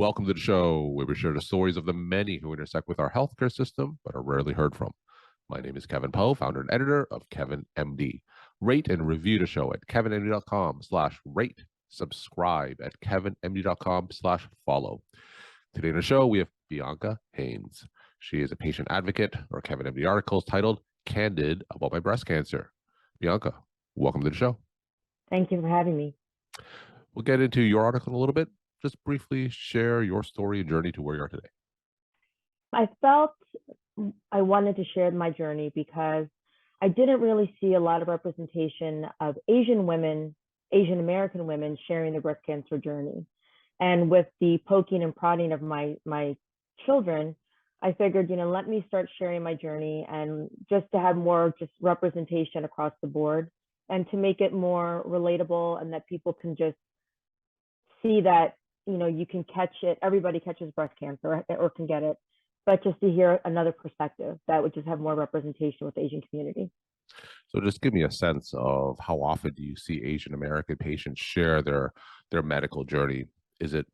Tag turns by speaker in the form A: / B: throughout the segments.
A: Welcome to the show where we share the stories of the many who intersect with our healthcare system but are rarely heard from. My name is Kevin Poe, founder and editor of Kevin MD. Rate and review the show at kevinmd.com/rate. Subscribe at kevinmd.com/follow. Today on the show, we have Bianca Haynes. She is a patient advocate. Our Kevin MD article is titled Candid About My Breast Cancer. Bianca, welcome to the show.
B: Thank you for having me.
A: We'll get into your article in a little bit. Just briefly share your story and journey to where you are today.
B: I felt I wanted to share my journey because I didn't really see a lot of representation of Asian women, Asian American women sharing their breast cancer journey. And with the poking and prodding of my children, I figured, let me start sharing my journey and just to have more just representation across the board and to make it more relatable and that people can just see that, you can catch it. Everybody catches breast cancer or can get it, but just to hear another perspective that would just have more representation with the Asian community.
A: So just give me a sense of how often do you see Asian American patients share their medical journey? Is it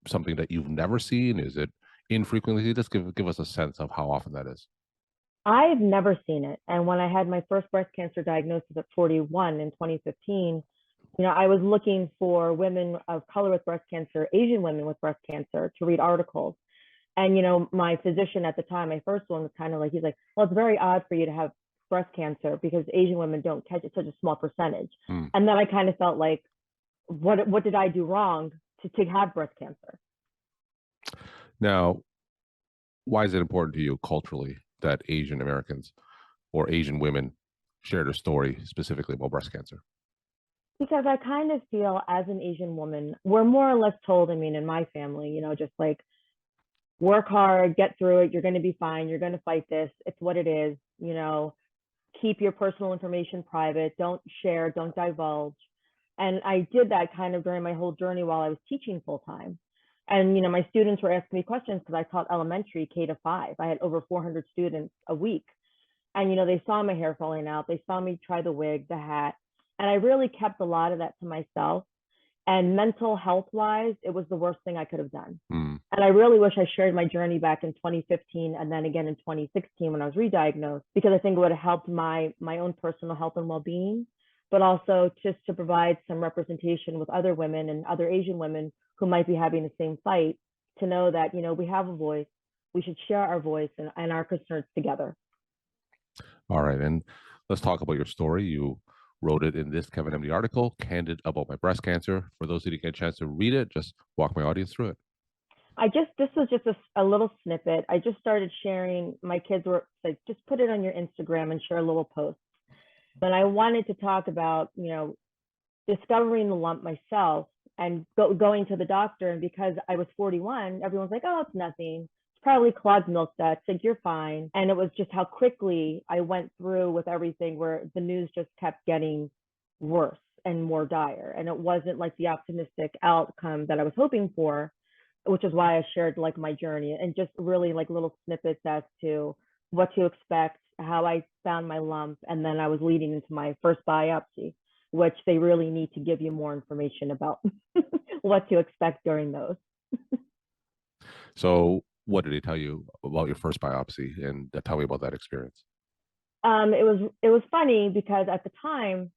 A: something that you've never seen? Is it infrequently? Just give us a sense of how often that is.
B: I've never seen it. And when I had my first breast cancer diagnosis at 41 in 2015, I was looking for women of color with breast cancer, Asian women with breast cancer, to read articles. And, my physician at the time, my first one was kind of like, he's like, well, it's very odd for you to have breast cancer because Asian women don't catch it, such a small percentage. And then I kind of felt like, what did I do wrong to have breast cancer?
A: Now, why is it important to you culturally that Asian Americans or Asian women share their story specifically about breast cancer?
B: Because I kind of feel as an Asian woman, we're more or less told, in my family, just like, work hard, get through it, you're going to be fine, you're going to fight this, it's what it is, keep your personal information private, don't share, don't divulge. And I did that kind of during my whole journey while I was teaching full time. And, my students were asking me questions because I taught elementary K to 5. I had over 400 students a week. And, they saw my hair falling out. They saw me try the wig, the hat. And I really kept a lot of that to myself. And mental health wise, it was the worst thing I could have done. And I really wish I shared my journey back in 2015 and then again in 2016 when I was re-diagnosed, because I think it would have helped my own personal health and well-being, but also just to provide some representation with other women and other Asian women who might be having the same fight, to know that, we have a voice, we should share our voice and our concerns together.
A: All right. And let's talk about your story. You wrote it in this Kevin MD article, Candid About My Breast Cancer. For those who didn't get a chance to read it, just walk my audience through it.
B: This was just a little snippet. I just started sharing. My kids were like, just put it on your Instagram and share a little post. But I wanted to talk about, discovering the lump myself and going to the doctor. And because I was 41, everyone's like, oh, it's nothing. It's probably clogged milk ducts. Like, you're fine. And it was just how quickly I went through with everything, where the news just kept getting worse and more dire. And it wasn't like the optimistic outcome that I was hoping for, which is why I shared like my journey and just really like little snippets as to what to expect, how I found my lump. And then I was leading into my first biopsy, which they really need to give you more information about what to expect during those.
A: So what did they tell you about your first biopsy? And tell me about that experience.
B: It was funny because at the time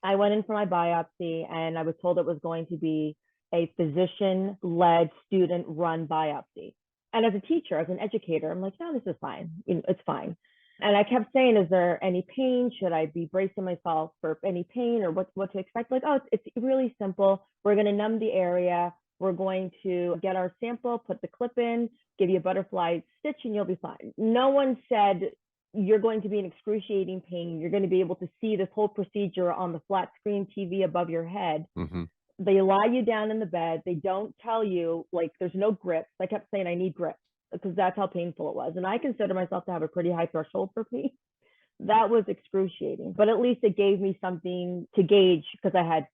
B: I went in for my biopsy and I was told it was going to be a physician-led, student-run biopsy. And as a teacher, as an educator, I'm like, no, this is fine. It's fine. And I kept saying, is there any pain? Should I be bracing myself for any pain or what to expect? Like, oh, it's really simple. We're going to numb the area. We're going to get our sample, put the clip in, give you a butterfly stitch, and you'll be fine. No one said you're going to be in excruciating pain. You're going to be able to see this whole procedure on the flat screen TV above your head. Mm-hmm. They lie you down in the bed. They don't tell you, like, there's no grips. I kept saying I need grips because that's how painful it was. And I consider myself to have a pretty high threshold for pain. That was excruciating, but at least it gave me something to gauge because I had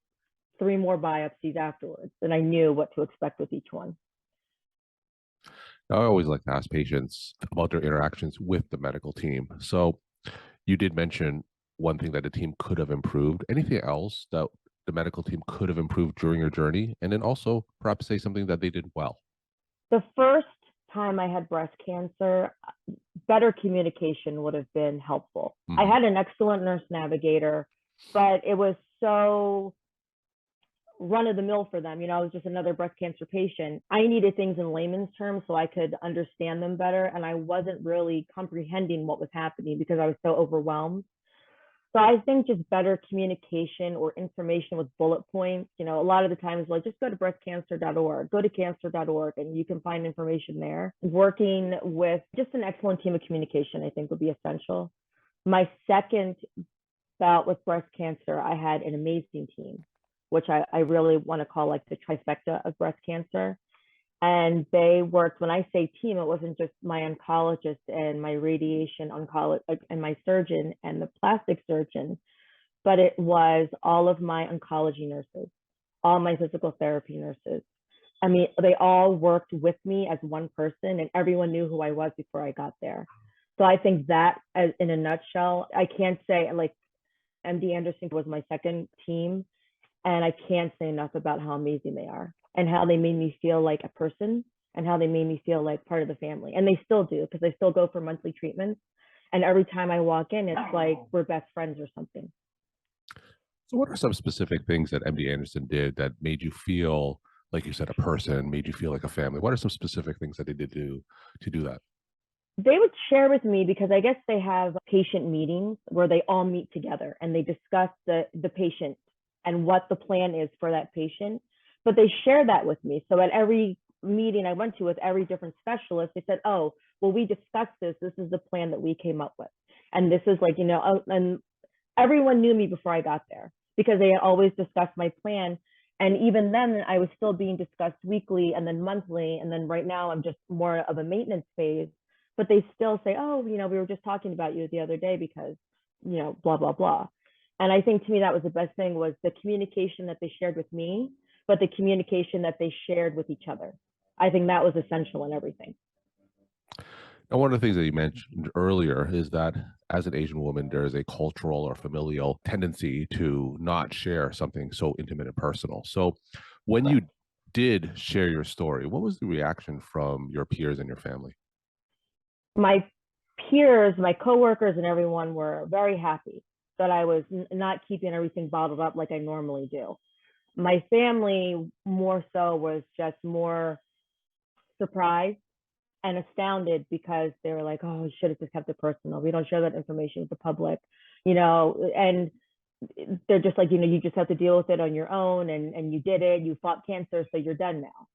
B: 3 more biopsies afterwards and I knew what to expect with each one.
A: I always like to ask patients about their interactions with the medical team. So you did mention one thing that the team could have improved. Anything else that the medical team could have improved during your journey? And then also perhaps say something that they did well.
B: The first time I had breast cancer, better communication would have been helpful. I
A: Mhm.
B: had an excellent nurse navigator, but it was so run of the mill for them. I was just another breast cancer patient. I needed things in layman's terms so I could understand them better. And I wasn't really comprehending what was happening because I was so overwhelmed. So I think just better communication or information with bullet points. A lot of the times, like, just go to breastcancer.org, go to cancer.org, and you can find information there. Working with just an excellent team of communication, I think, would be essential. My second bout with breast cancer, I had an amazing team, which I really want to call like the trifecta of breast cancer. And they worked, when I say team, it wasn't just my oncologist and my radiation oncologist and my surgeon and the plastic surgeon, but it was all of my oncology nurses, all my physical therapy nurses. I mean, they all worked with me as one person, and everyone knew who I was before I got there. So I think that, as in a nutshell, I can't say, like, MD Anderson was my second team, and I can't say enough about how amazing they are and how they made me feel like a person and how they made me feel like part of the family. And they still do, because I still go for monthly treatments. And every time I walk in, it's like we're best friends or something.
A: So what are some specific things that MD Anderson did that made you feel, like you said, a person, made you feel like a family? What are some specific things that they did to do that?
B: They would share with me, because I guess they have patient meetings where they all meet together and they discuss the patient and what the plan is for that patient. But they share that with me. So at every meeting I went to with every different specialist, they said, oh, well, we discussed this. This is the plan that we came up with. And this is like, and everyone knew me before I got there because they had always discussed my plan. And even then, I was still being discussed weekly and then monthly. And then right now, I'm just more of a maintenance phase. But they still say, oh, we were just talking about you the other day because, blah, blah, blah. And I think, to me, that was the best thing, was the communication that they shared with me, but the communication that they shared with each other. I think that was essential in everything.
A: And one of the things that you mentioned earlier is that as an Asian woman, there is a cultural or familial tendency to not share something so intimate and personal. So when you did share your story, what was the reaction from your peers and your family?
B: My peers, my coworkers, and everyone were very happy that I was not keeping everything bottled up like I normally do. My family more so was just more surprised and astounded, because they were like, oh, you should have just kept it personal. We don't share that information with the public, and they're just like, you just have to deal with it on your own, and you did it, you fought cancer, so you're done now.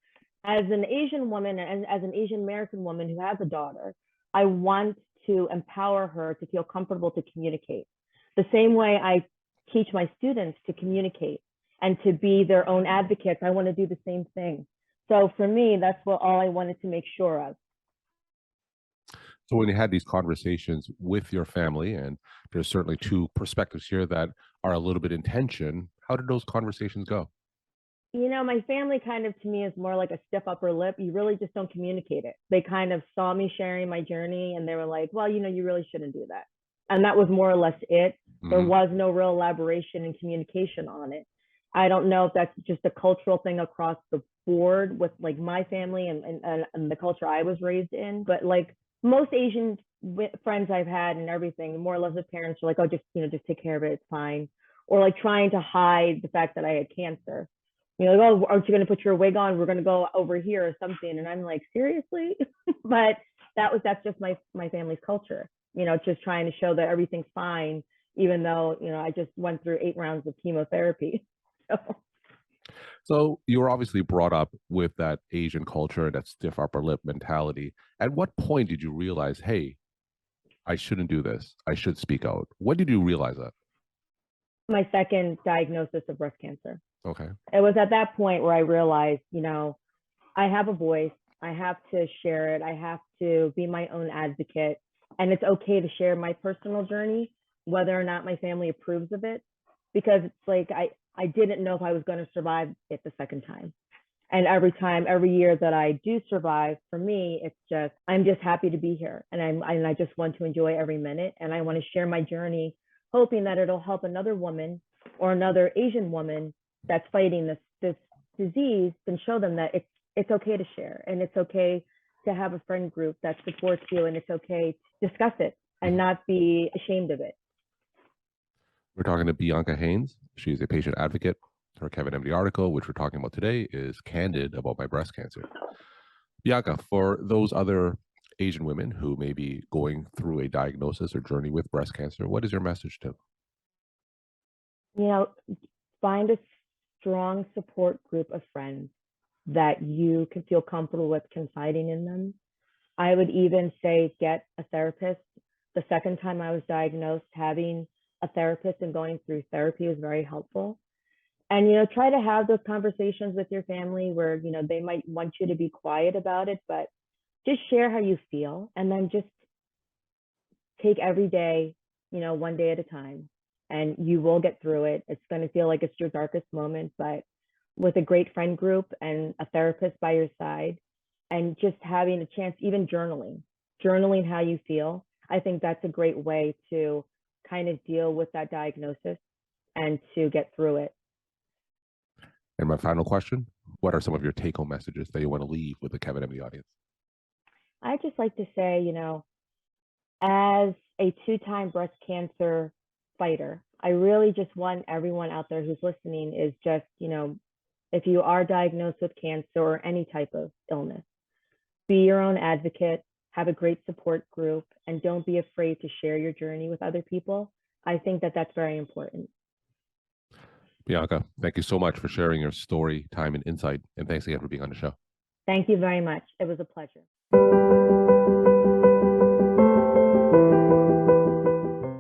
B: As an Asian woman and as an Asian American woman who has a daughter, I want to empower her to feel comfortable to communicate. The same way I teach my students to communicate and to be their own advocates, I want to do the same thing. So for me, that's what all I wanted to make sure of.
A: So when you had these conversations with your family, and there's certainly two perspectives here that are a little bit in tension, how did those conversations go?
B: My family kind of, to me, is more like a stiff upper lip. You really just don't communicate it. They kind of saw me sharing my journey and they were like, well, you really shouldn't do that. And that was more or less it. There
A: Mhm.
B: was no real elaboration and communication on it. I don't know if that's just a cultural thing across the board with like my family and the culture I was raised in. But like most Asian friends I've had and everything, more or less the parents are like, oh, just take care of it. It's fine. Or like trying to hide the fact that I had cancer. Like, oh, aren't you going to put your wig on? We're going to go over here or something. And I'm like, seriously? But that's just my family's culture. Just trying to show that everything's fine, even though I just went through 8 rounds of chemotherapy. So
A: So you were obviously brought up with that Asian culture, that stiff upper lip mentality. At what point did you realize, hey, I shouldn't do this. I should speak out? When did you realize that?
B: my second diagnosis of breast cancer.
A: Okay.
B: It was at that point where I realized, I have a voice. I have to share it. I have to be my own advocate. And it's okay to share my personal journey, whether or not my family approves of it, because it's like I didn't know if I was going to survive it the second time. And every year that I do survive, for me, it's just, I'm just happy to be here. And I just want to enjoy every minute. And I want to share my journey, hoping that it'll help another woman or another Asian woman that's fighting this disease, then show them that it's okay to share, and it's okay to have a friend group that supports you, and it's okay to discuss it and not be ashamed of it.
A: We're talking to Bianca Haynes. She's a patient advocate. Her Kevin MD article, which we're talking about today, is Candid About My Breast Cancer. Bianca, for those other Asian women who may be going through a diagnosis or journey with breast cancer, what is your message to them?
B: You know, find a strong support group of friends that you can feel comfortable with confiding in them. I would even say get a therapist. The second time I was diagnosed, having a therapist and going through therapy was very helpful. And, try to have those conversations with your family where, they might want you to be quiet about it, but just share how you feel, and then just take every day, one day at a time, and you will get through it. It's going to feel like it's your darkest moment, but with a great friend group and a therapist by your side, and just having a chance, even journaling how you feel, I think that's a great way to kind of deal with that diagnosis and to get through it.
A: And my final question, what are some of your take-home messages that you want to leave with the Kevin MD audience?
B: I just like to say, as a 2-time breast cancer fighter, I really just want everyone out there who's listening is just, if you are diagnosed with cancer or any type of illness, be your own advocate, have a great support group, and don't be afraid to share your journey with other people. I think that that's very important.
A: Bianca, thank you so much for sharing your story, time, and insight. And thanks again for being on the show.
B: Thank you very much. It was a pleasure.